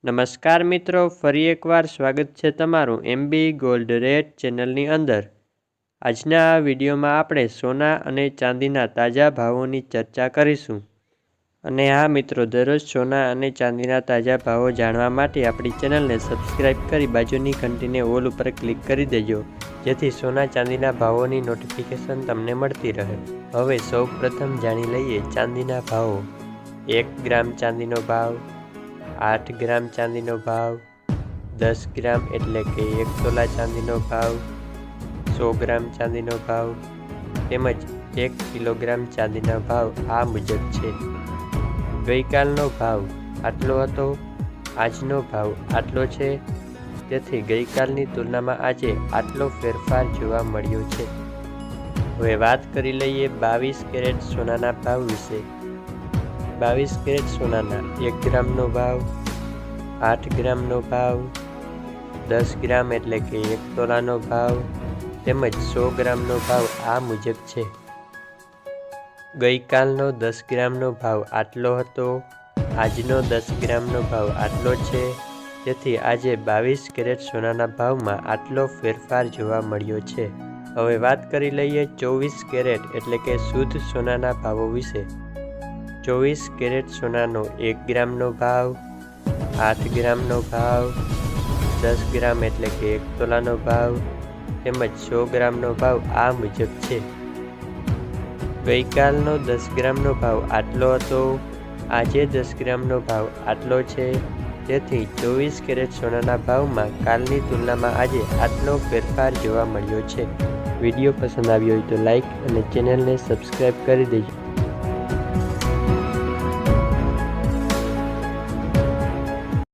નમસ્કાર મિત્રો, ફરી એકવાર સ્વાગત છે તમારું એમબી ગોલ્ડ રેટ ચેનલની અંદર। આજના આ વિડીયોમાં આપણે સોના અને ચાંદીના તાજા ભાવોની ચર્ચા કરીશું। અને હા મિત્રો, દરરોજ સોના અને ચાંદીના તાજા ભાવો જાણવા માટે આપણી ચેનલને સબસ્ક્રાઇબ કરી બાજુની ઘંટીને ઓલ ઉપર ક્લિક કરી દેજો, જેથી સોના ચાંદીના ભાવોની નોટિફિકેશન તમને મળતી રહે। હવે સૌ પ્રથમ જાણી લઈએ ચાંદીના ભાવો। 1 ગ્રામ ચાંદીનો ભાવ, 8 ગ્રામ ચાંદીનો ભાવ, 10 ગ્રામ એટલે કે 1 તોલા ચાંદીનો ભાવ, 100 ગ્રામ ચાંદીનો ભાવ તેમજ 1 કિલોગ્રામ ચાંદીના ભાવ આ મુજબ છે। ગઈકાલનો ભાવ આટલો હતો, આજનો ભાવ આટલો છે, તેથી ગઈકાલની તુલનામાં આજે આટલો ફેરફાર જોવા મળ્યો છે। હવે વાત કરી લઈએ 22 કેરેટ સોનાના ભાવ વિશે। 22 કેરેટ સોનાના 1 ગ્રામનો ભાવ, 8 ગ્રામનો ભાવ, 10 ગ્રામ એટલે કે 1 તોલાનો ભાવ તેમજ 100 ગ્રામનો ભાવ આ મુજબ છે। ગઈકાલનો 10 ગ્રામનો ભાવ આટલો હતો, આજનો 10 ગ્રામનો ભાવ આટલો છે, તેથી આજે 22 કેરેટ સોનાના ભાવમાં આટલો ફેરફાર જોવા મળ્યો છે। હવે વાત કરી લઈએ 24 કેરેટ એટલે કે શુદ્ધ સોનાના ભાવો વિશે। 24 કેરેટ સોનાનો 1 ગ્રામનો ભાવ, 8 ગ્રામનો ભાવ, 10 ગ્રામ એટલે કે 1 તોલાનો ભાવ તેમજ 100 ગ્રામનો ભાવ આ મુજબ છે। ગઈકાલનો 10 ગ્રામનો ભાવ આટલો હતો, આજે 10 ગ્રામનો ભાવ આટલો છે, તેથી 24 કેરેટ સોનાના ભાવમાં કાલની તુલનામાં આજે આટલો ફેરફાર જોવા મળ્યો છે। વિડીયો પસંદ આવ્યો હોય તો લાઈક અને ચેનલને સબસ્ક્રાઈબ કરી દેજો।